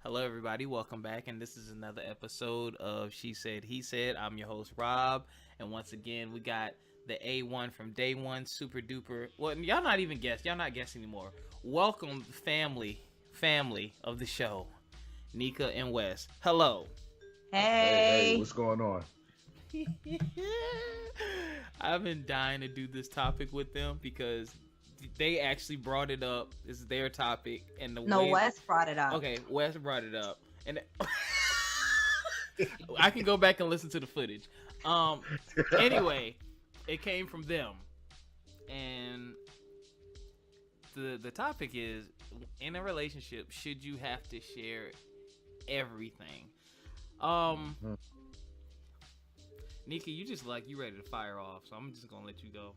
Hello, everybody. Welcome back. And this is another episode of She Said, He Said. I'm your host, Rob. And once again, we got the A1 from day one, super duper. Well, y'all not even guess. Y'all not guessing anymore. Welcome, family of the show, Nika and Wes. Hello. Hey, what's going on? I've been dying to do this topic with them because they actually brought it up. This is their topic, and Wes brought it up. Okay, Wes brought it up, and I can go back and listen to the footage. Anyway, it came from them, and the topic is: in a relationship, should you have to share everything? Nika, you just you ready to fire off, so I'm just gonna let you go.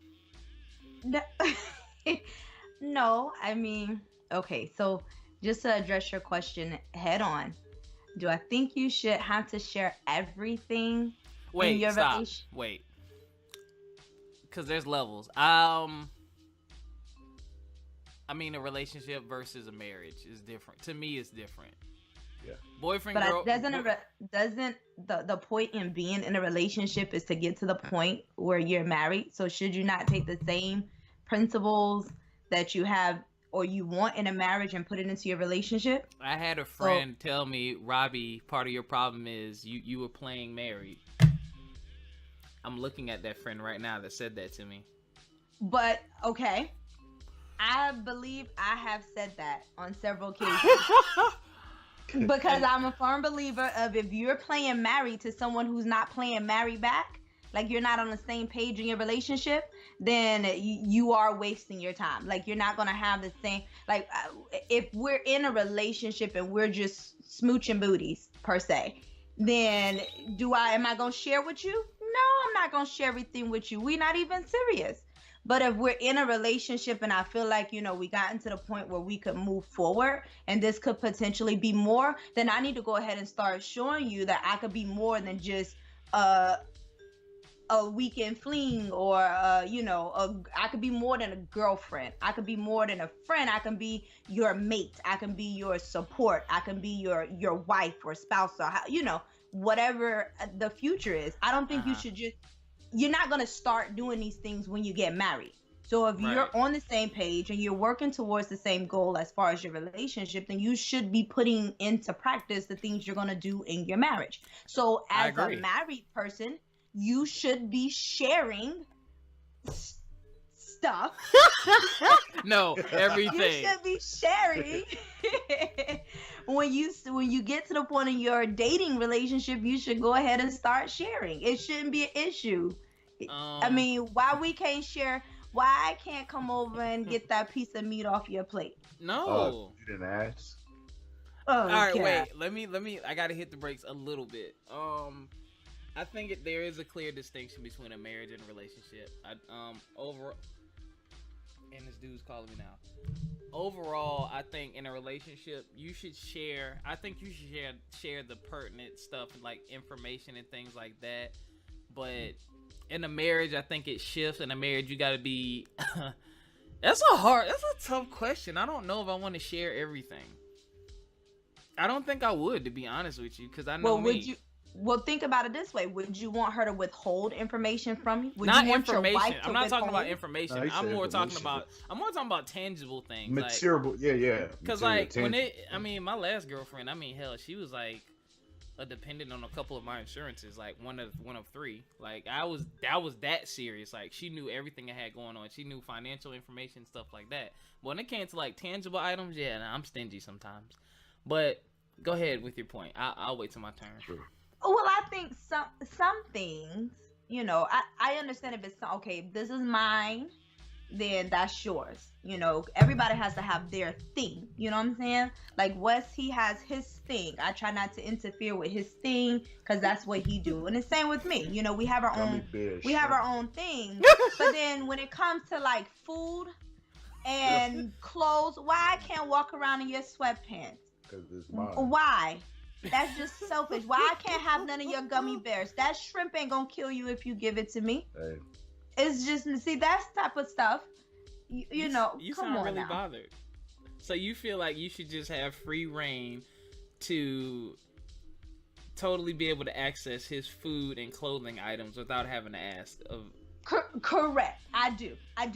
No, I mean, okay, so just to address your question head on, do I think you should have to share everything in your relationship? Wait, because there's levels. I mean, a relationship versus a marriage is different. To me, it's different. Yeah. Boyfriend, girl. Doesn't the point in being in a relationship is to get to the point where you're married? So should you not take the same principles that you have or you want in a marriage and put it into your relationship? I had a friend tell me, Robbie, part of your problem is you were playing married. I'm looking at that friend right now that said that to me. But okay, I believe I have said that on several occasions. Because I'm a firm believer of if you're playing married to someone who's not playing married back, like you're not on the same page in your relationship, then you are wasting your time. Like you're not going to have the same, like if we're in a relationship and we're just smooching booties per se, then am I going to share with you? No, I'm not going to share everything with you. We're not even serious. But if we're in a relationship and I feel like, we gotten to the point where we could move forward and this could potentially be more, then I need to go ahead and start showing you that I could be more than just a weekend fling or, I could be more than a girlfriend. I could be more than a friend. I can be your mate. I can be your support. I can be your wife or spouse or, whatever the future is. I don't think you should you're not going to start doing these things when you get married. So if you're on the same page and you're working towards the same goal as far as your relationship, then you should be putting into practice the things you're going to do in your marriage. So as a married person, you should be sharing stuff. No, everything. You should be sharing. When you get to the point in your dating relationship, you should go ahead and start sharing. It shouldn't be an issue. I mean, why we can't share? Why I can't come over and get that piece of meat off your plate? No, you didn't ask. All right, wait. Let me. I gotta hit the brakes a little bit. I think there is a clear distinction between a marriage and a relationship. And this dude's calling me now. Overall, I think in a relationship, you should share. I think you should share the pertinent stuff, like information and things like that. But in a marriage, I think it shifts. In a marriage, you got to be. That's a tough question. I don't know if I want to share everything. I don't think I would, to be honest with you, because I know me. Well, think about it this way. Would you want her to withhold information from you? Not information. I'm not talking about information. No, I'm more talking about tangible things. Material, like, yeah. Because my last girlfriend, hell, she was like a dependent on a couple of my insurances, like one of three. Like that was that serious. Like she knew everything I had going on. She knew financial information, stuff like that. But when it came to like tangible items, I'm stingy sometimes. But go ahead with your point. I'll wait till my turn. Sure. Well, I think some things, I understand if it's okay, if this is mine, then that's yours. Everybody has to have their thing. You know what I'm saying? Like Wes, he has his thing. I try not to interfere with his thing because that's what he do. And the same with me. We have our own thing. But then when it comes to like food and clothes, why I can't walk around in your sweatpants? Because it's mine. Why? That's just selfish. Why I can't have none of your gummy bears? That shrimp ain't gonna kill you if you give it to me. Hey. It's just, see, that's type of stuff. You know, you come sound on really now. bothered. So you feel like you should just have free reign to totally be able to access his food and clothing items without having to ask. Correct. I do. I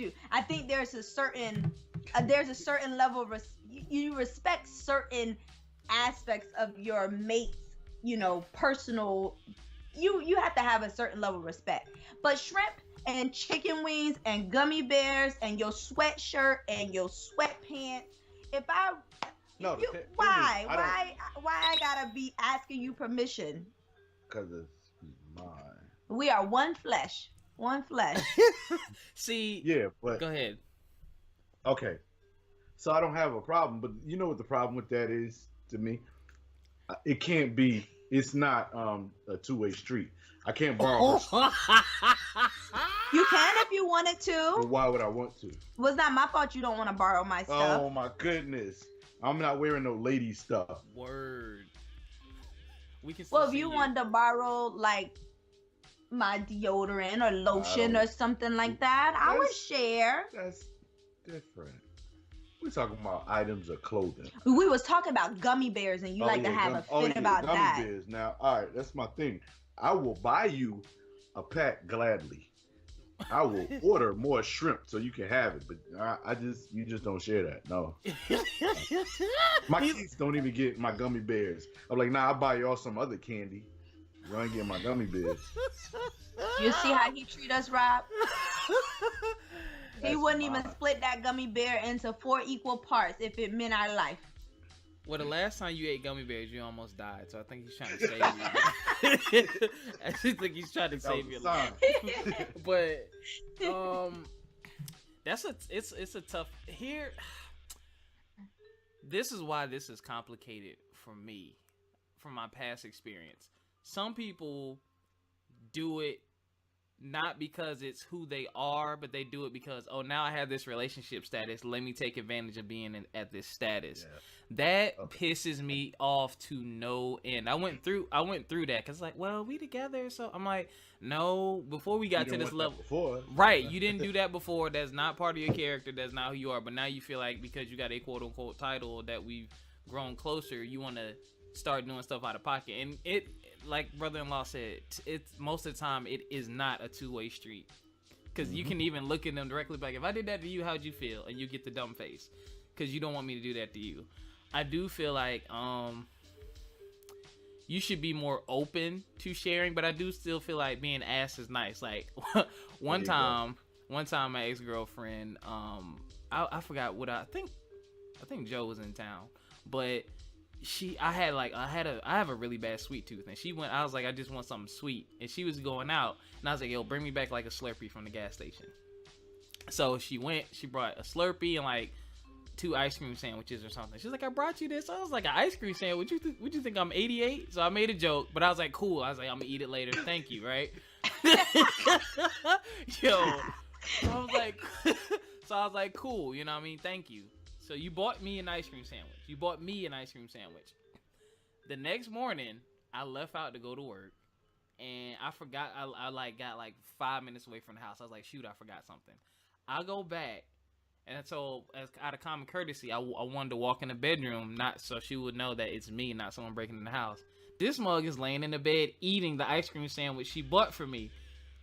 think there's a certain level of you respect certain aspects of your mate's, personal. You have to have a certain level of respect. But shrimp and chicken wings and gummy bears and your sweatshirt and your sweatpants. Why I gotta be asking you permission? Because it's mine. We are one flesh. See. Yeah, but go ahead. Okay, so I don't have a problem, but you know what the problem with that is to me? It can't be. It's not a two-way street. I can't borrow. You can if you wanted to. But why would I want to? Well, it's not my fault you don't want to borrow my stuff. Oh my goodness. I'm not wearing no lady stuff. Word. We can. Well, if you wanted to borrow like my deodorant or lotion or something like that, I would share. That's different. We're talking about items of clothing. We was talking about gummy bears, and you to have a fit about gummy that. Bears. Now, all right, that's my thing. I will buy you a pack gladly. I will order more shrimp so you can have it, but you just don't share that. No. My kids don't even get my gummy bears. I'm like, nah, I'll buy y'all some other candy. You ain't get my gummy bears. You see how he treat us, Rob? He wouldn't even split that gummy bear into 4 equal parts if it meant our life. Well, the last time you ate gummy bears, you almost died. So I think he's trying to save you. I just think he's trying to save your life. But it's a tough here. This is why this is complicated for me, from my past experience. Some people do it not because it's who they are, but they do it because, now I have this relationship status. Let me take advantage of being at this status. Yeah. That pisses me off to no end. I went through that because well, we together. So I'm like, no, before we got to this level, right? You didn't do that before. That's not part of your character. That's not who you are. But now you feel like because you got a quote unquote title that we've grown closer, you want to start doing stuff out of pocket. And it, like brother-in-law said, it's most of the time it is not a two-way street, because you can even look at them directly back. If I did that to you, how'd you feel? And you get the dumb face because you don't want me to do that to you. I do feel like you should be more open to sharing, but I do still feel like being asked is nice. Like one time my ex-girlfriend, I forgot what I think Joe was in town, but I have a really bad sweet tooth, and I was like, I just want something sweet, and she was going out, and I was like, yo, bring me back like a Slurpee from the gas station. So she brought a Slurpee and like 2 ice cream sandwiches or something. She's like, I brought you this. I was like, an ice cream sandwich? Would you think I'm 88? So I made a joke, but I was like, cool. I was like, I'm gonna eat it later. Thank you, right? Yo, so I was like, cool. You know what I mean? Thank you. So you bought me an ice cream sandwich. The next morning, I left out to go to work, and I forgot. I got 5 minutes away from the house. I was like, shoot, I forgot something. I go back, and so as out of common courtesy, I wanted to walk in the bedroom, not so she would know that it's me, not someone breaking in the house. This mug is laying in the bed eating the ice cream sandwich she bought for me,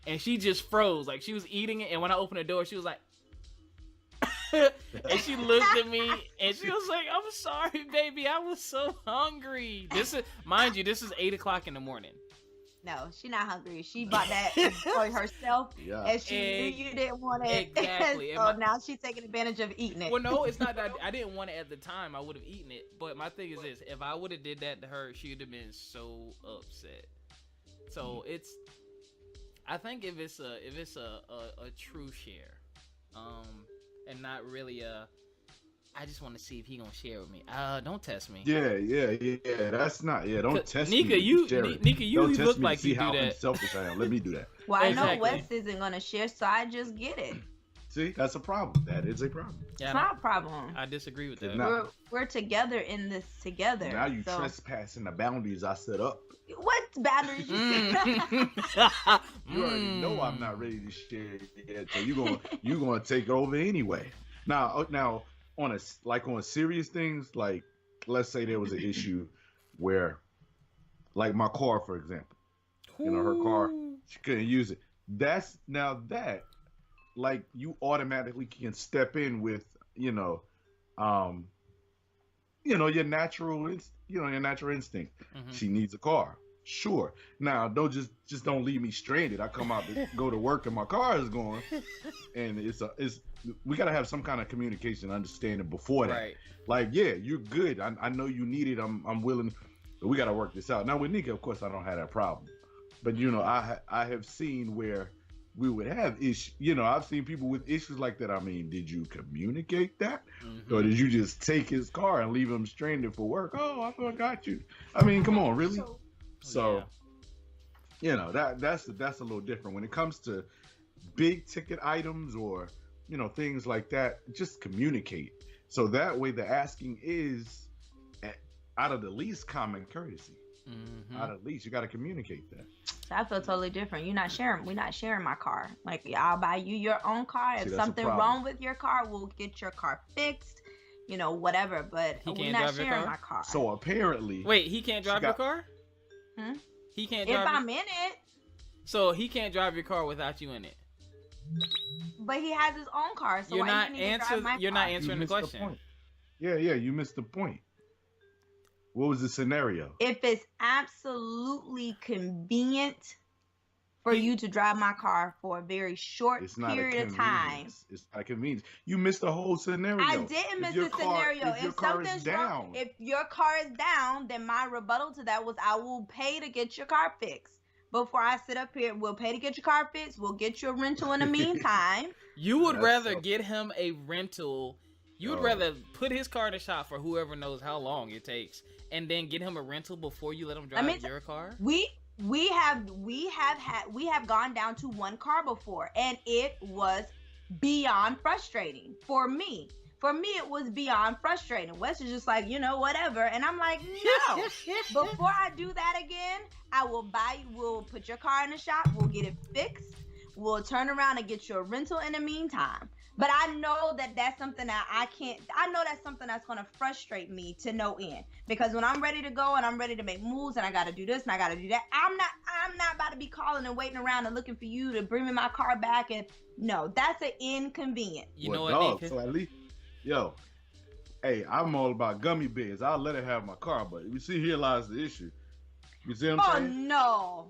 and she just froze. Like, she was eating it, and when I opened the door, she was like, and she looked at me and she was like, I'm sorry, baby, I was so hungry. This is 8:00 in the morning. No, she not hungry. She bought that for herself, and she knew you didn't want it. Exactly. So now she's taking advantage of eating it. Well, no, it's not that I didn't want it at the time. I would have eaten it. But my thing is this: if I would have did that to her, she would have been so upset. So I think if it's a true share, and not really I just want to see if he gonna share with me. Don't test me. Yeah. That's not. Yeah, don't test Nika, me. Nika, you look like you do how that. Selfish I am. Let me do that. Well, I know Wes isn't gonna share, so I just get it. See, that's a problem. That is a problem. Yeah, it's not a problem. I disagree with that. We're together in this together. Now you trespassing the boundaries I set up. What boundaries you set up? You already know I'm not ready to share yet, so you gonna take over anyway. Now on serious things, like let's say there was an issue, where, like my car, for example, her car, she couldn't use it. That's now that, like, you automatically can step in with, um, your your natural instinct. Mhm. She needs a car. Sure. Now, don't just don't leave me stranded. I come out to go to work and my car is going, and it's we gotta have some kind of communication, understanding before that. Right. Like, yeah, you're good. I know you need it. I'm willing, but we gotta work this out. Now with Nika, of course, I don't have that problem, but I have seen where we would have issues. I've seen people with issues like that. I mean, did you communicate that, or did you just take his car and leave him stranded for work? Oh, I forgot you. I mean, come on, really? So, that's a little different when it comes to big ticket items or things like that. Just communicate, so that way the asking is out of the least common courtesy. Out of the least, you got to communicate that. I feel totally different. We're not sharing my car. Like, I'll buy you your own car. If something wrong with your car, we'll get your car fixed. Whatever. But we're not sharing my car. So apparently, wait, he can't drive your car? He can't drive. If I'm in it. So he can't drive your car without you in it. But he has his own car, so you're why not do you need to drive my You're car? not answering the question. Yeah, you missed the point. What was the scenario? If it's absolutely convenient for you to drive my car for a very short period of time. It's not a convenience. You missed the whole scenario. I didn't miss the scenario. If something's wrong, if your car is down, then my rebuttal to that was I will pay to get your car fixed. Before I sit up here, we'll pay to get your car fixed. We'll get you a rental in the meantime. You would rather get him a rental. You would rather put his car in the shop for whoever knows how long it takes, and then get him a rental before you let him drive your car. We have gone down to one car before, and it was beyond frustrating for me. For me, it was beyond frustrating. Wes is just like, whatever. And I'm like, no. Before I do that again, we'll put your car in the shop. We'll get it fixed. We'll turn around and get you a rental in the meantime. But I know that that's something that I know that's something that's going to frustrate me to no end. Because when I'm ready to go and I'm ready to make moves and I got to do this and I got to do that, I'm not about to be calling and waiting around and looking for you to bring me my car back. And no, that's an inconvenience. You know what, Nika? So at least, hey, I'm all about gummy bears. I'll let her have my car, but you see, here lies the issue. You see what I'm saying? No.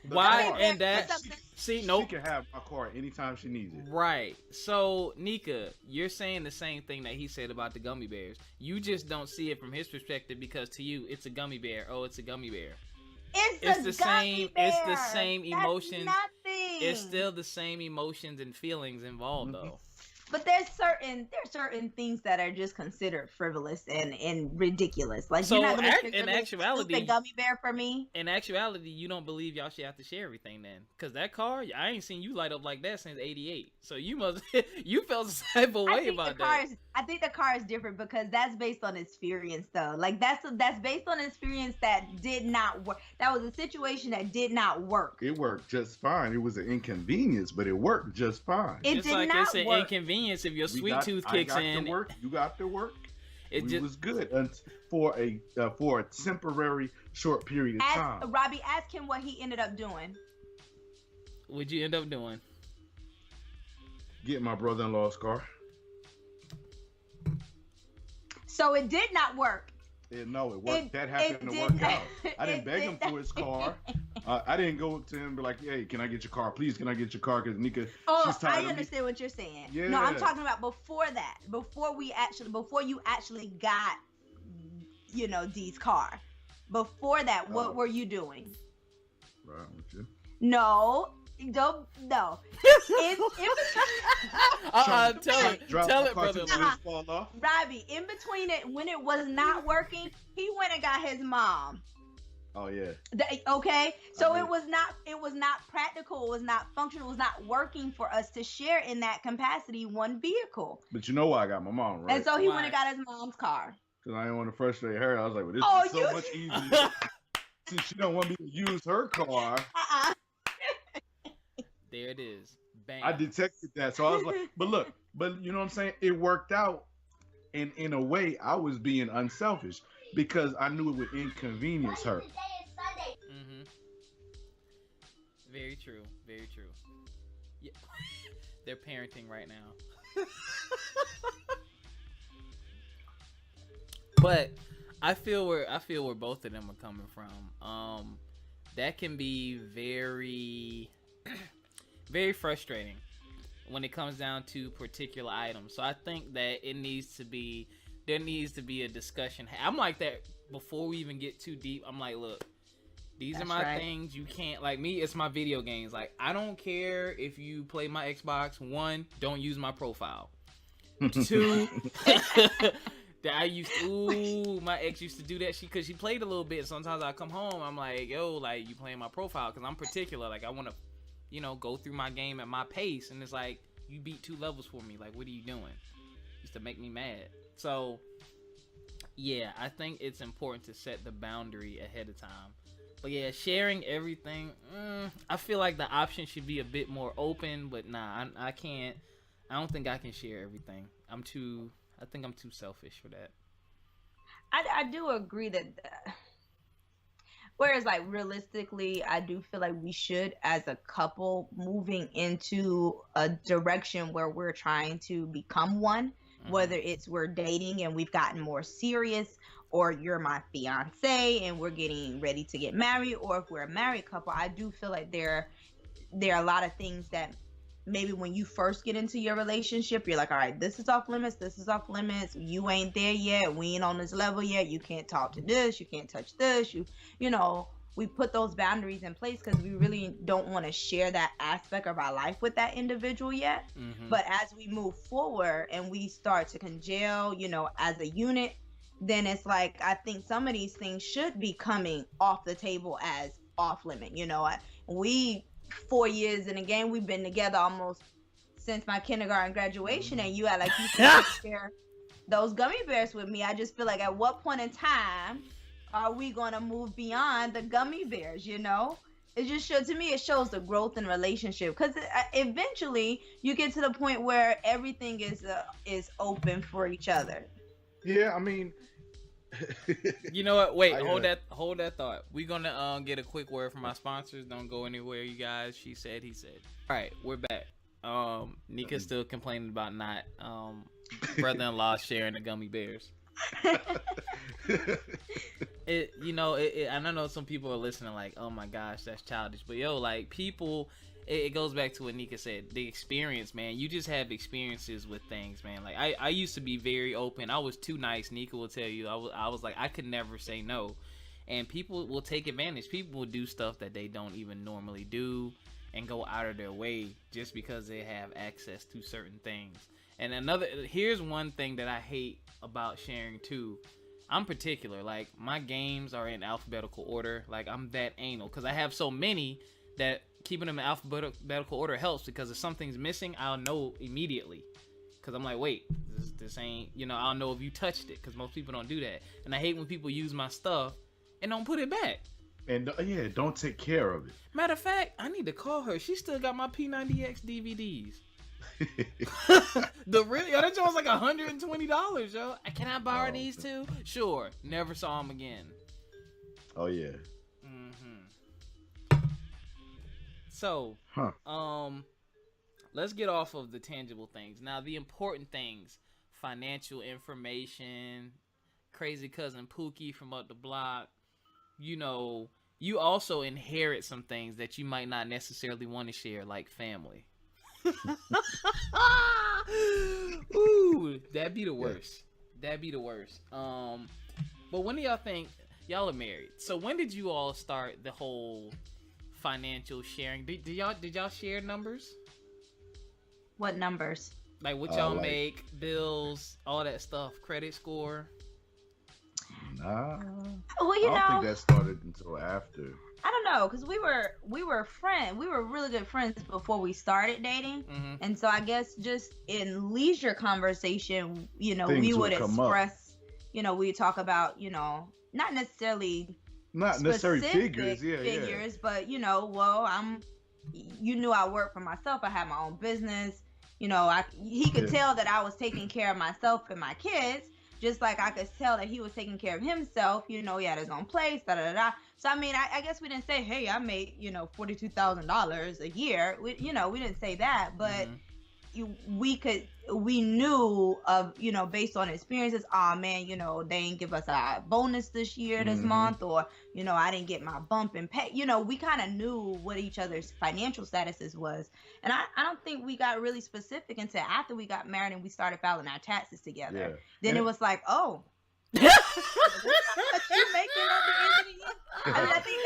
Why? And that, nope. She can have my car anytime she needs it. Right. So, Nika, you're saying the same thing that he said about the gummy bears. You just don't see it from his perspective because to you, it's a gummy bear. Oh, it's a gummy bear. It's the same. It's the same emotions. Nothing. It's still the same emotions and feelings involved, though. But there's certain things that are just considered frivolous and ridiculous. Like, so you're not gonna in actuality, a gummy bear for me. In actuality, you don't believe y'all should have to share everything then, because that car, I ain't seen you light up like that since '88. So you felt the type of way about that. I think the car is different because that's based on experience, though. Like that's based on experience that did not work. That was a situation that did not work. It worked just fine. It was an inconvenience, but it worked just fine. It's like it's an inconvenience if your sweet tooth kicks in. You got to work. It was good for a temporary short period of time. Robbie, ask him what he ended up doing. What'd you end up doing? Get my brother-in-law's car. So it did not work. No, it worked. That happened to work out. I didn't beg him for his car. I didn't go to him and be like, hey, can I get your car? Please, can I get your car? Because Nika, she's tired of me. I understand what you're saying. Yeah. No, I'm talking about before that. Before you actually got, Dee's car. Before that, what were you doing? Right with you. No. Tell it, brother. Robbie, in between it, when it was not working, he went and got his mom. Oh yeah. Okay, so it was not practical. It was not functional. It was not working for us to share in that capacity one vehicle. But you know why I got my mom, right? And so he went and got his mom's car. Because I didn't want to frustrate her. I was like, well, this is so much easier. Since she don't want me to use her car. There it is. Bam. I detected that. So I was like, but you know what I'm saying? It worked out. And in a way, I was being unselfish. because I knew it would inconvenience her. Mm-hmm. Very true. Very true. Yeah. They're parenting right now. But I feel where both of them are coming from. That can be very very frustrating when it comes down to particular items. So I think that there needs to be a discussion. I'm like that before we even get too deep. I'm like, look, these are my things. You can't, like me, it's my video games. Like, I don't care if you play my Xbox. 1, don't use my profile. 2, my ex used to do that. Because she played a little bit. Sometimes I come home, I'm like, yo, like, you playing my profile? Because I'm particular. Like, I want to, go through my game at my pace. And it's like, you beat 2 levels for me. Like, what are you doing? Used to make me mad. So, yeah, I think it's important to set the boundary ahead of time. But yeah, sharing everything, I feel like the option should be a bit more open. But nah, I can't. I don't think I can share everything. I think I'm too selfish for that. I do agree that. Whereas, like, realistically, I do feel like we should, as a couple, moving into a direction where we're trying to become one. Whether it's we're dating and we've gotten more serious, or you're my fiance and we're getting ready to get married, or if we're a married couple, I do feel like there are a lot of things that maybe when you first get into your relationship, you're like, all right, this is off limits, you ain't there yet, we ain't on this level yet, you can't talk to this, you can't touch this, we put those boundaries in place because we really don't want to share that aspect of our life with that individual yet. But as we move forward and we start to congeal, as a unit, then it's like, I think some of these things should be coming off the table as off limit. We 4 years in the game, we've been together almost since my kindergarten graduation, and you like you said, share those gummy bears with me. I just feel like, at what point in time are we going to move beyond the gummy bears? It just shows, to me, it shows the growth in relationship, because eventually you get to the point where everything is open for each other. Yeah, I mean, you know what? Wait, hold that thought. We're gonna get a quick word from our sponsors. Don't go anywhere, you guys. She said, he said. All right, we're back. Nika's still complaining about not brother-in-law sharing the gummy bears. I don't know, some people are listening like, oh my gosh, that's childish, but like, people, it goes back to what Nika said, the experience, man. You just have experiences with things, man. Like, I used to be very open. I was too nice. Nika will tell you, I was like, I could never say no, and people will take advantage. People will do stuff that they don't even normally do and go out of their way just because they have access to certain things. And here's one thing that I hate about sharing too. I'm particular. Like, my games are in alphabetical order. Like, I'm that anal because I have so many that keeping them in alphabetical order helps, because if something's missing, I'll know immediately. Because I'm like, wait, this ain't, I'll know if you touched it, because most people don't do that. And I hate when people use my stuff and don't put it back. And don't take care of it. Matter of fact, I need to call her. She still got my P90X DVDs. That joint's like $120, yo. Can I borrow these too? Sure. Never saw them again. Oh yeah. So, let's get off of the tangible things. Now, the important things: financial information, crazy cousin Pookie from up the block. You also inherit some things that you might not necessarily want to share, like family. Ooh, that'd be the worst. But when do y'all think y'all are married? So when did you all start the whole financial sharing? Did y'all share numbers? What numbers? Like what y'all make, bills, all that stuff, credit score? Nah. Well, I don't think that started until after. I don't know, because we were friends. We were really good friends before we started dating. And so I guess just in leisure conversation, we would express, we talk about, not necessarily figures, but you knew I worked for myself. I had my own business. He could tell that I was taking care of myself and my kids, Just like I could tell that he was taking care of himself, he had his own place, da da da. So I mean, I guess we didn't say, hey, I made $42,000 a year. We didn't say that, but we knew of, based on experiences. Oh man, they didn't give us a bonus this year, this month, or I didn't get my bump in pay. We kind of knew what each other's financial statuses was, and I don't think we got really specific until after we got married and we started filing our taxes together. Yeah. Then it was like, oh. What you making at the end of the year? I mean, I think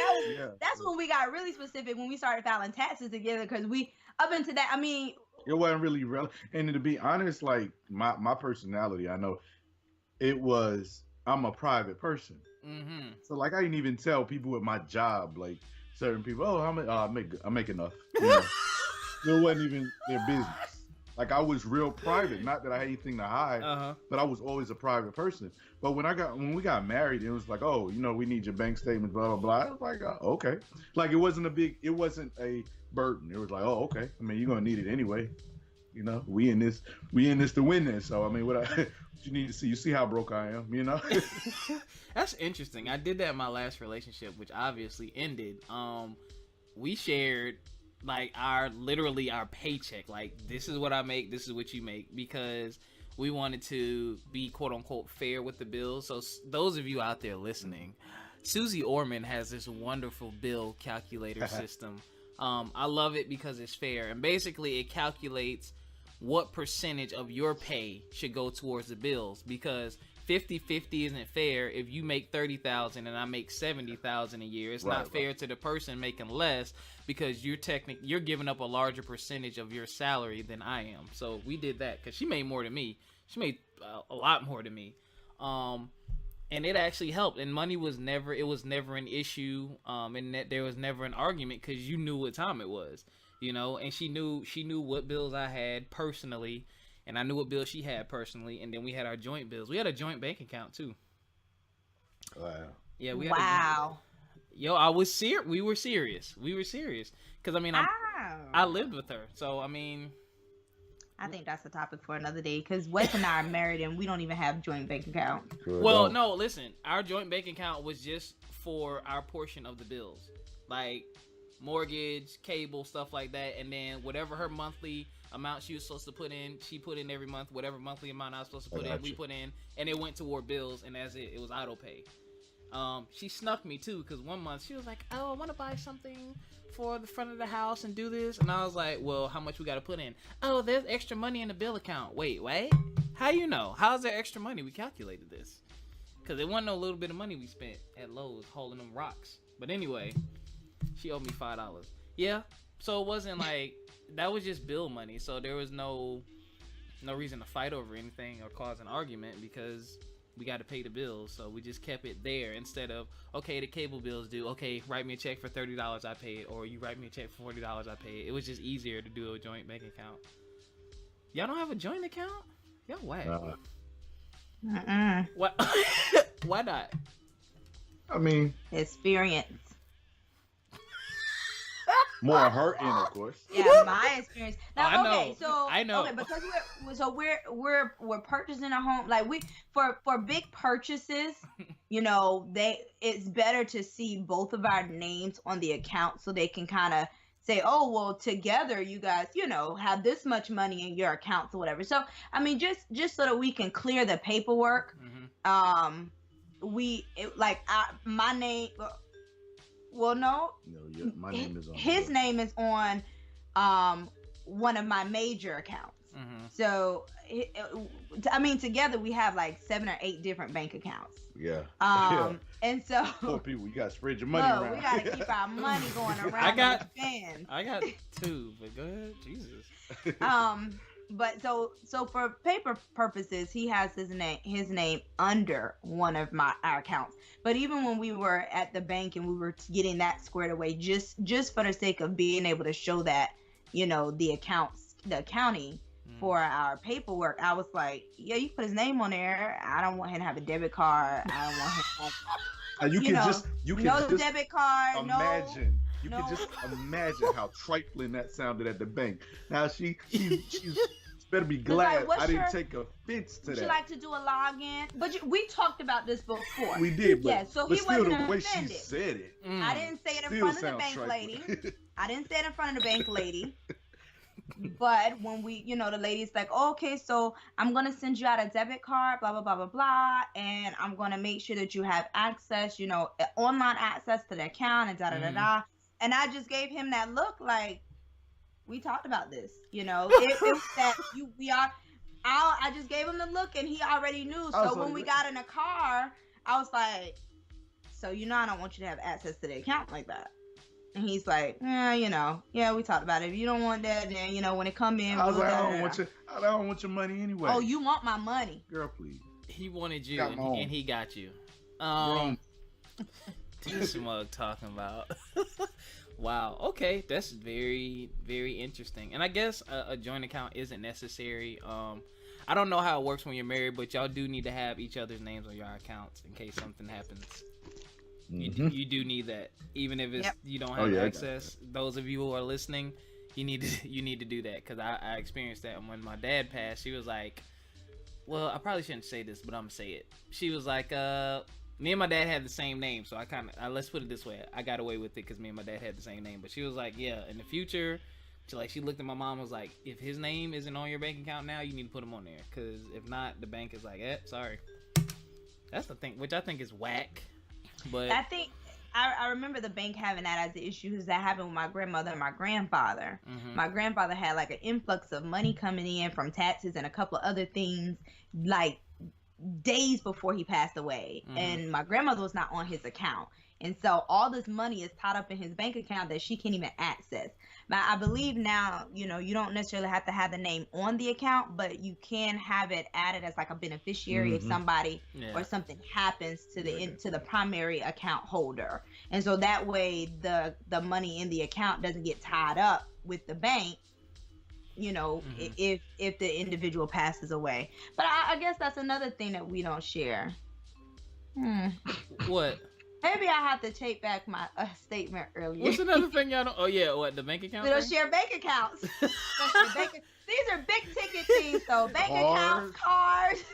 that's when we got really specific, when we started filing taxes together, because we, up until that, I mean, it wasn't really relevant. And to be honest, like my personality, I know I'm a private person. Mm-hmm. So like I didn't even tell people at my job, like certain people, I make enough. It wasn't even their business. Like I was real private. Not that I had anything to hide, but I was always a private person. But when we got married, it was like, oh, we need your bank statements, blah blah blah. I was like, okay. Like it wasn't a burden. It was like, oh, okay. I mean, you're gonna need it anyway. We in this to win this. So I mean, what you need to see? You see how broke I am, That's interesting. I did that in my last relationship, which obviously ended. We shared like our paycheck. Like, this is what I make, this is what you make, because we wanted to be quote unquote fair with the bills. So those of you out there listening, Susie Orman has this wonderful bill calculator system. I love it because it's fair, and basically it calculates what percentage of your pay should go towards the bills, because 50-50 isn't fair. If you make $30,000 and I make $70,000 a year, it's not fair to the person making less, because you're giving up a larger percentage of your salary than I am. So we did that because she made more than me. She made a lot more than me, and it actually helped. And money was never an issue, and that there was never an argument, because you knew what time it was, And she knew what bills I had personally, and I knew what bills she had personally, and then we had our joint bills. We had a joint bank account too. Wow. Yeah, we had I was serious. We were serious. Because I mean, I lived with her, so I mean, I think that's a topic for another day, because Wes and I are married and we don't even have joint bank account. Well, no, listen, our joint bank account was just for our portion of the bills, like mortgage, cable, stuff like that, and then whatever her monthly amount she was supposed to put in, she put in every month. Whatever monthly amount I was supposed to put in, we put in, and it went toward bills, and it was auto pay. She snuck me too, because one month she was like, oh, I want to buy something for the front of the house and do this, and I was like, well, how much we got to put in? Oh, there's extra money in the bill account. Wait, how you know? How's there extra money? We calculated this, because it wasn't no little bit of money we spent at Lowe's hauling them rocks. But anyway, she owed me $5. Yeah, so it wasn't like that was just bill money, so there was no reason to fight over anything or cause an argument, because we got to pay the bills. So we just kept it there, instead of, okay, the cable bill's due, okay, write me a check for $30, I pay it, or you write me a check for $40, I pay it. It was just easier to do a joint bank account. Y'all don't have a joint account? Y'all whack. What? Why not? I mean, experience. More her end, of course. Yeah, my experience. Now, I know. Okay, because we're purchasing a home. Like, for big purchases, it's better to see both of our names on the account, so they can kind of say, oh, well, together you guys, have this much money in your accounts or whatever. So, I mean, just so that we can clear the paperwork. Mm-hmm. My name. Well, no. No, my name is on. His name is on one of my major accounts. Mm-hmm. So, I mean, together we have like 7 or 8 different bank accounts. Yeah. And so. Poor people, you gotta spread your money around. We gotta keep our money going around. I got 2, but go ahead, Jesus. But so for paper purposes, he has his name under one of our accounts. But even when we were at the bank and we were getting that squared away, just for the sake of being able to show that, the accounting for our paperwork, I was like, yeah, you put his name on there. I don't want him to have a debit card. I don't want him to have, you can just debit card. Imagine. You can just imagine how trifling that sounded at the bank. Now she's better be glad I didn't take offense to would that. you like to do a login? But we talked about this before. We did, but, yeah, so but he still wasn't the way offended. she said it. I didn't say it in still front of the sounds bank trifling. lady. I didn't say it in front of the bank lady. But when we, the lady's like, oh, okay, so I'm going to send you out a debit card, blah, blah, blah, blah, blah. And I'm going to make sure that you have access, online access to the account and da-da-da-da. And I just gave him that look like, we talked about this, it was that I just gave him the look and he already knew. So when we got in the car, I was like, so, I don't want you to have access to the account like that. And he's like, yeah, we talked about it. If you don't want that, then, when it come in. I was like, I don't want your money anyway. Oh, you want my money. Girl, please. He wanted you and he got you. This smug talking about. Wow. Okay. That's very, very interesting. And I guess a joint account isn't necessary. I don't know how it works when you're married, but y'all do need to have each other's names on your accounts in case something happens. You do need that, even if it's you don't have access. Those of you who are listening, you need to do that, because I experienced that when my dad passed. She was like, well, I probably shouldn't say this, but I'm gonna say it. She was like, me and my dad had the same name, so I kind of let's put it this way, I got away with it because me and my dad had the same name. But she was like, yeah, in the future, she looked at my mom and was like, if his name isn't on your bank account now, you need to put him on there, because if not, the bank is like, sorry. That's the thing, which I think is whack. But I think I remember the bank having that as the issue, because that happened with my grandmother and my grandfather. My grandfather had like an influx of money coming in from taxes and a couple of other things, like days before he passed away. And my grandmother was not on his account. And so all this money is tied up in his bank account that she can't even access. But I believe now, you don't necessarily have to have the name on the account, but you can have it added as like a beneficiary if somebody or something happens to the primary account holder. And so that way the money in the account doesn't get tied up with the bank, if the individual passes away. But I guess that's another thing that we don't share. What? Maybe I have to take back my statement earlier. What's another thing y'all don't? Oh yeah, what, the bank account? We don't share bank accounts. These are big ticket things, though. Bank accounts, cars.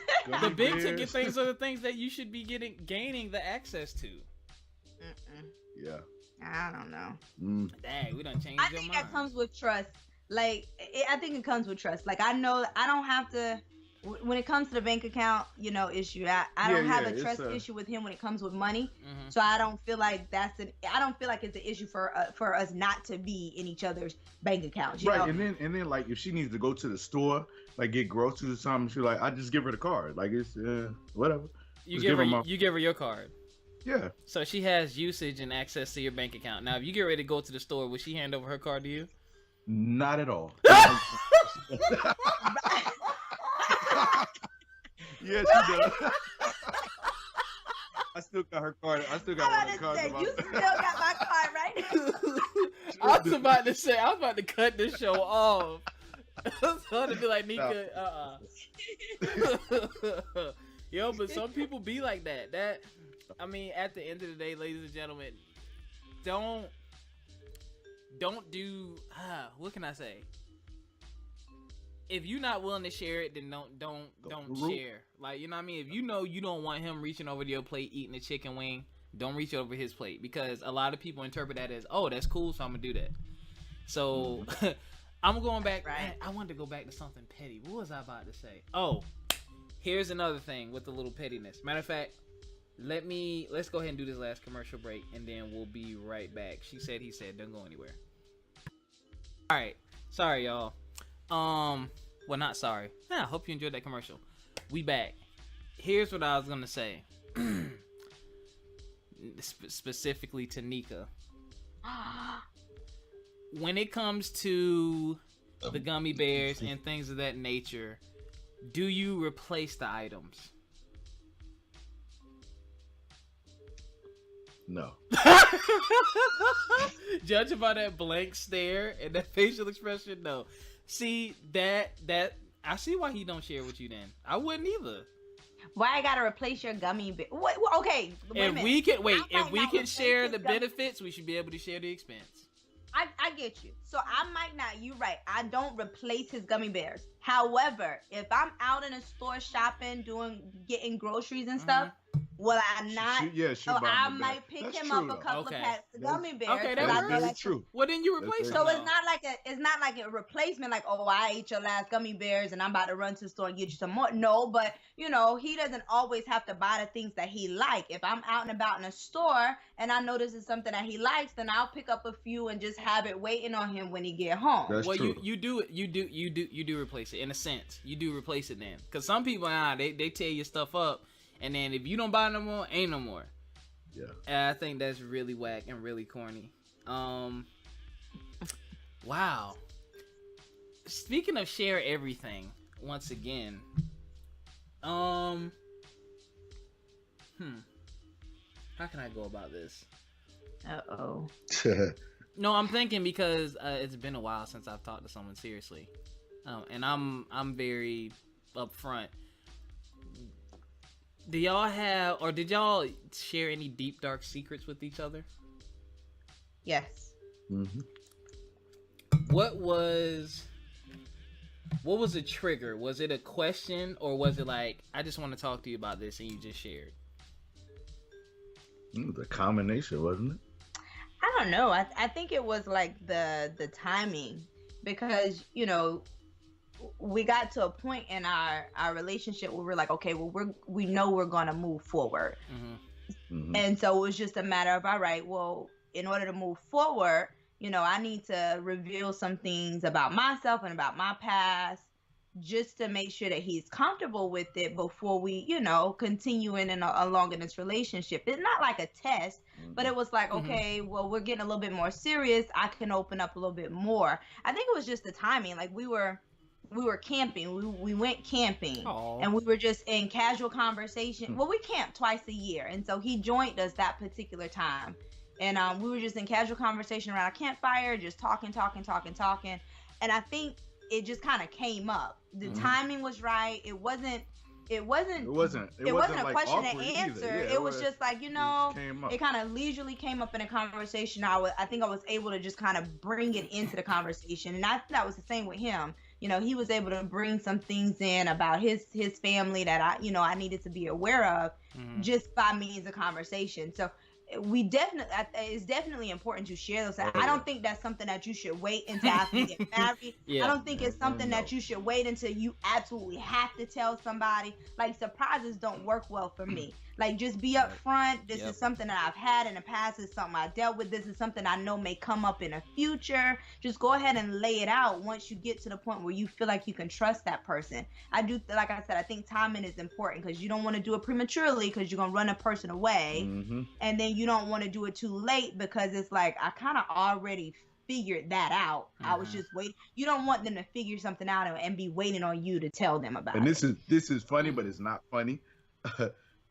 The big ticket things are the things that you should be gaining the access to. Yeah. I don't know. Dang, we done changed your mind. I think that comes with trust. I think it comes with trust. Like, I know I don't have to. When it comes to the bank account, issue, I don't have a trust issue with him when it comes with money. So I don't feel like I don't feel like it's an issue for us not to be in each other's bank accounts. Right, and then like if she needs to go to the store, like get groceries or something, she's like, I just give her the card. Like it's whatever. You give her your card. Yeah. So she has usage and access to your bank account. Now, if you get ready to go to the store, will she hand over her card to you? Not at all. Yeah, she does. I still got her card. I still got one of the cards. You still got my card, right? I was about to cut this show off. I was about to be like, Nika, Yo, but some people be like that. At the end of the day, ladies and gentlemen, don't do, what can I say? If you're not willing to share it, then don't share. Like, you know what I mean? If you don't want him reaching over to your plate eating a chicken wing, don't reach over his plate, because a lot of people interpret that as, oh, that's cool, so I'm gonna do that. So I'm going back. Right. I wanted to go back to something petty. What was I about to say? Oh, here's another thing with the little pettiness. Matter of fact, let's go ahead and do this last commercial break, and then we'll be right back. She said, he said, don't go anywhere. All right. Sorry, y'all. Well, not sorry. I hope you enjoyed that commercial. We back. Here's what I was gonna say. Specifically to Nika. When it comes to the gummy bears and things of that nature, do you replace the items? No. Judging by that blank stare and that facial expression, no. See, that I see why he don't share with you then. I wouldn't either. Why I gotta replace your gummy bear? Okay, if we can share the benefits, we should be able to share the expense. I get you. So I might not. You're right. I don't replace his gummy bears. However, if I'm out in a store shopping, getting groceries and stuff, will I not? She'll Oh, buy I him a bag. might pick That's him true, up a though. couple of Okay. packs of gummy bears. Okay, because that I That's know very that's true. Well, then you That's replace very them. so true. it's not like a replacement. Like, oh, I ate your last gummy bears and I'm about to run to the store and get you some more. No, but you know, he doesn't always have to buy the things that he like. If I'm out and about in a store and I notice it's something that he likes, then I'll pick up a few and just have it waiting on him when he get home. That's Well, true. you do replace it in a sense. You do replace it then, because some people they tear your stuff up, and then if you don't buy no more, ain't no more. Yeah. And I think that's really whack and really corny. Wow. Speaking of share everything, once again, how can I go about this? Uh-oh. No, I'm thinking because it's been a while since I've talked to someone seriously, and I'm very upfront. Do y'all have, or did y'all share any deep dark secrets with each other? Yes. Mm-hmm. What was a trigger? Was it a question, or was it like, I just want to talk to you about this, and you just shared? The combination, wasn't it? I don't know. I think it was like the timing, because you know, we got to a point in our relationship where we're like, okay, well, we know we're gonna move forward. Mm-hmm. And so it was just a matter of, all right, well, in order to move forward, you know, I need to reveal some things about myself and about my past, just to make sure that he's comfortable with it before we, you know, continuing along in this relationship. It's not like a test, but it was like, okay, well, we're getting a little bit more serious. I can open up a little bit more. I think it was just the timing. Like we were camping. We went camping. Aww. And we were just in casual conversation. Well, we camp twice a year, and so he joined us that particular time. And we were just in casual conversation around a campfire, just talking. And I think it just kind of came up. The timing was right. It wasn't a like question and answer. Yeah, it was just like, you know, it it kind of leisurely came up in a conversation. I think I was able to just kind of bring it into the conversation. And I think that was the same with him. You know, he was able to bring some things in about his family that I needed to be aware of just by means of conversation. So it's definitely important to share those. I don't think that's something that you should wait until after you get married. I don't think it's something that you should wait until you absolutely have to tell somebody. Like, surprises don't work well for me. Like, just be upfront. This is something that I've had in the past. It's something I dealt with. This is something I know may come up in the future. Just go ahead and lay it out once you get to the point where you feel like you can trust that person. Like I said, I think timing is important, because you don't want to do it prematurely, because you're going to run a person away. And then you don't want to do it too late, because it's like, I kind of already figured that out. I was just waiting. You don't want them to figure something out and be waiting on you to tell them about it. And this is funny, but it's not funny.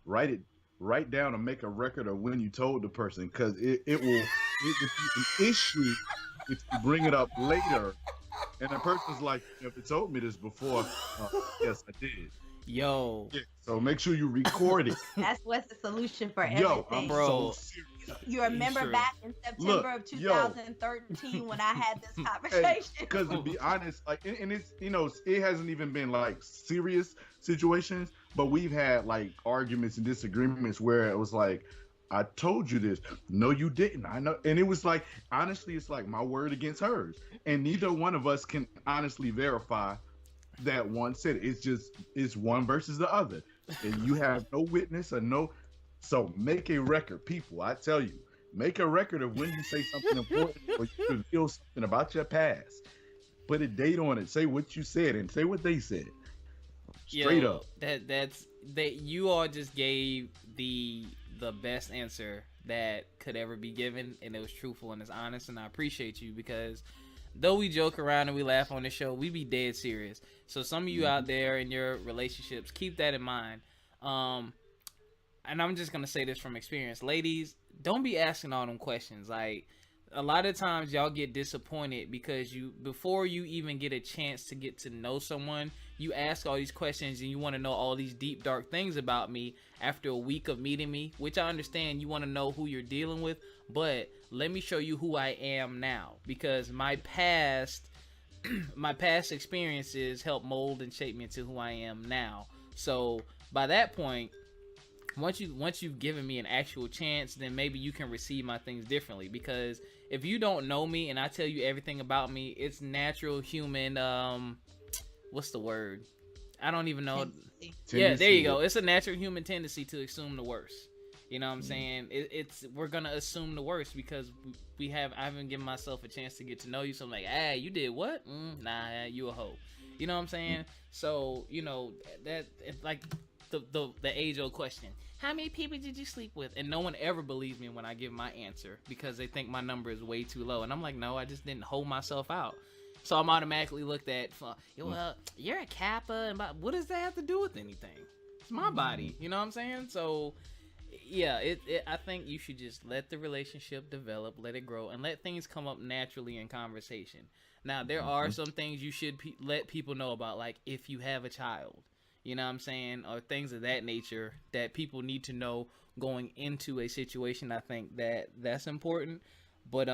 Write down and make a record of when you told the person, because it will be an issue if you bring it up later and the person's like, if you told me this before, yes, I did. Yo. Yeah, so make sure you record it. That's what's the solution for everything. Yo, I'm so serious. You remember back in September of 2013 when I had this conversation? Because to be honest, like, and it's, you know, it hasn't even been like serious situations, but we've had like arguments and disagreements where it was like, I told you this. No, you didn't. I know. And it was like, honestly, it's like my word against hers. And neither one of us can honestly verify that one said it. It's one versus the other. And you have no witness or no. So make a record, people. I tell you, make a record of when you say something important or you reveal something about your past. Put a date on it. Say what you said and say what they said. Straight up. That's you all just gave the best answer that could ever be given, and it was truthful and it's honest, and I appreciate you, because though we joke around and we laugh on the show, we be dead serious. So some of you out there in your relationships, keep that in mind. And I'm just gonna say this from experience, ladies, don't be asking all them questions. Like, a lot of times y'all get disappointed because before you even get a chance to get to know someone, you ask all these questions and you want to know all these deep dark things about me after a week of meeting me, which I understand you want to know who you're dealing with, but let me show you who I am now, because my past experiences help mold and shape me into who I am now. So by that point, once you've given me an actual chance, then maybe you can receive my things differently. Because if you don't know me and I tell you everything about me, it's natural human what's the word? I don't even know. Tendency. Yeah, there you go. It's a natural human tendency to assume the worst. You know what I'm saying? We're gonna assume the worst because I haven't given myself a chance to get to know you. So I'm like, hey, you did what? Nah, you a hoe. You know what I'm saying? So that it's like the age old question: how many people did you sleep with? And no one ever believes me when I give my answer because they think my number is way too low. And I'm like, no, I just didn't hold myself out. So I'm automatically looked at, well, you're a Kappa, and what does that have to do with anything? It's my body, you know what I'm saying? So, yeah, I think you should just let the relationship develop, let it grow, and let things come up naturally in conversation. Now, there are some things you should let people know about, like if you have a child, you know what I'm saying, or things of that nature that people need to know going into a situation. I think that's important, but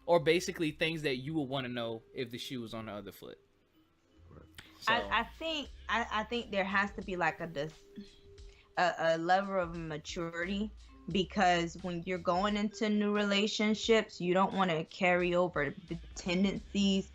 or basically things that you would want to know if the shoe was on the other foot. So. I think there has to be like a level of maturity, because when you're going into new relationships, you don't want to carry over the tendencies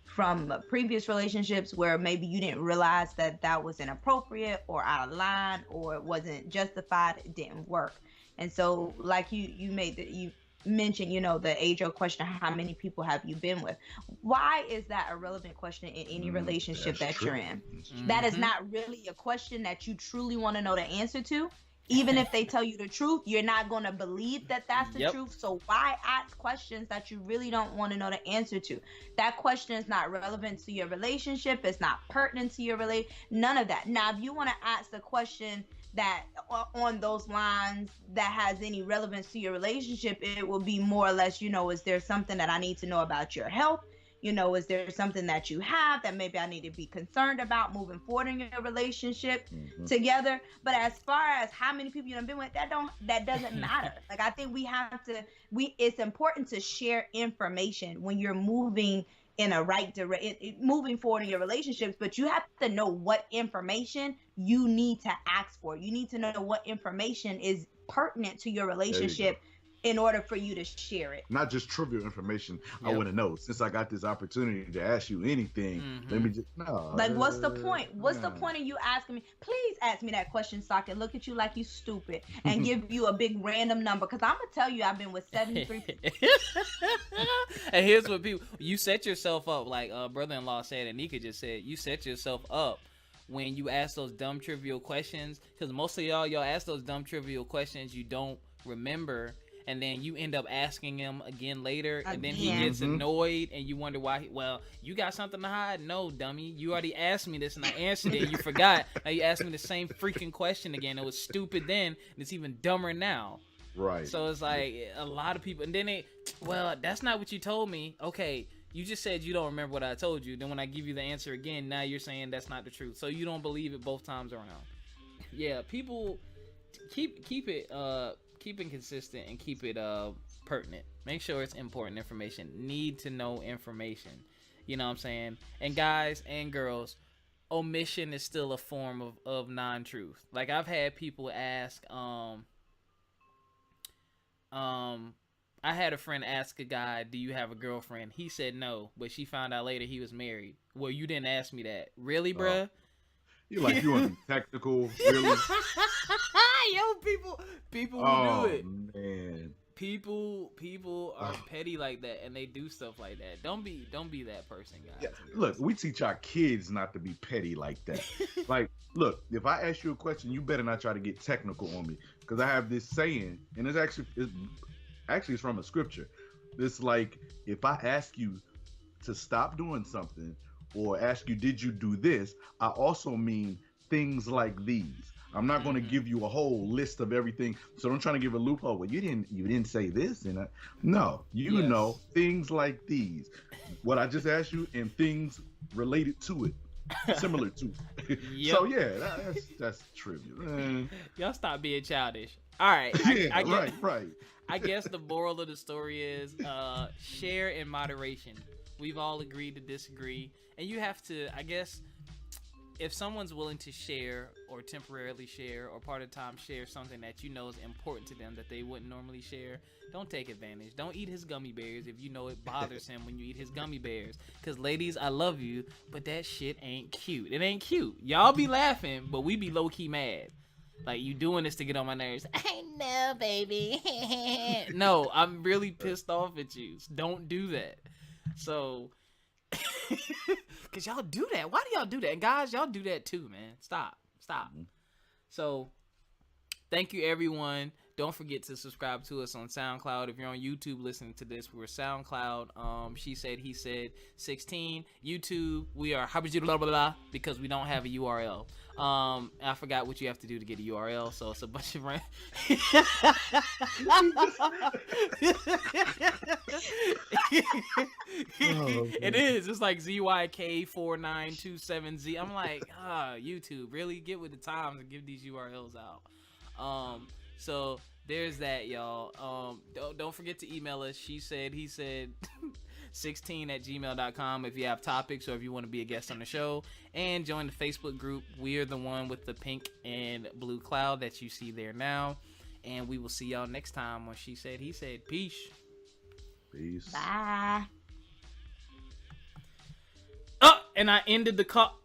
from previous relationships where maybe you didn't realize that was inappropriate or out of line or it wasn't justified, it didn't work. And so like you mentioned, the age-old question, how many people have you been with? Why is that a relevant question in any relationship that you're in? That is not really a question that you truly want to know the answer to. Even if they tell you the truth, you're not going to believe that that's the truth. So why ask questions that you really don't want to know the answer to? That question is not relevant to your relationship. It's not pertinent to your relationship. None of that. Now, if you want to ask the question that on those lines that has any relevance to your relationship, it will be more or less, is there something that I need to know about your health? Is there something that you have that maybe I need to be concerned about moving forward in your relationship together? But as far as how many people you've been with, that doesn't matter. Like, I think it's important to share information when you're moving in a right direction, moving forward in your relationships, but you have to know what information you need to ask for. You need to know what information is pertinent to your relationship in order for you to share it. Not just trivial information. I want to know, since I got this opportunity to ask you anything, let me just what's the point? What's the point of you asking me, please ask me that question so I can look at you like you stupid and give you a big random number? Because I'm gonna tell you I've been with 73 people. And here's what you set yourself up, like brother-in-law said and Nika just said, you set yourself up when you ask those dumb trivial questions, because most of y'all ask those dumb trivial questions you don't remember, and then you end up asking him again later, and then he gets annoyed, and you wonder why. Well, you got something to hide? No, dummy. You already asked me this, and I answered it, and you forgot. Now you asked me the same freaking question again. It was stupid then, and it's even dumber now. Right. So it's like a lot of people, and then that's not what you told me. Okay, you just said you don't remember what I told you. Then when I give you the answer again, now you're saying that's not the truth. So you don't believe it both times around. Yeah, people keep it consistent and keep it pertinent. Make sure it's important information. Need to know information. You know what I'm saying? And guys and girls, omission is still a form of non-truth. Like, I've had people ask, I had a friend ask a guy, do you have a girlfriend? He said no, but she found out later he was married. Well, you didn't ask me that. Really, bruh? You want to be technical, really? Yo, people will do it. Man. People are petty like that, and they do stuff like that. Don't be that person, guys. Yeah. Look, we teach our kids not to be petty like that. Like, look, if I ask you a question, you better not try to get technical on me, because I have this saying, and it's actually from a scripture. It's like, if I ask you to stop doing something, or ask you, did you do this? I also mean things like these. I'm not going to give you a whole list of everything. So don't try to give a loophole. Well, you didn't say this, and no, you know things like these. What I just asked you and things related to it. similar to. Yep. So yeah, that's trivia. Y'all stop being childish. All right. I guess, right. I guess the moral of the story is share in moderation. We've all agreed to disagree. And you have to, I guess, if someone's willing to share or temporarily share or part of the time share something that you know is important to them that they wouldn't normally share, don't take advantage. Don't eat his gummy bears if you know it bothers him when you eat his gummy bears. Because ladies, I love you, but that shit ain't cute. It ain't cute. Y'all be laughing, but we be low-key mad. Like, you doing this to get on my nerves. I know, baby. No, I'm really pissed off at you. Don't do that. So, because y'all do that. Why do y'all do that? And guys, y'all do that too, man. Stop. So, thank you, everyone. Don't forget to subscribe to us on SoundCloud. If you're on YouTube listening to this, we're SoundCloud. She said, he said, 16. YouTube, we are blah, blah, blah, because we don't have a URL. I forgot what you have to do to get a URL, so it's a bunch of It is. It's like ZYK4927Z. I'm like, YouTube, really get with the times and give these URLs out. So there's that, y'all. Don't forget to email us. She said, he said 16@gmail.com if you have topics or if you want to be a guest on the show, and join the Facebook group. We're the one with the pink and blue cloud that you see there now, and we will see y'all next time on She Said, He Said. Peace. Bye. And I ended the call.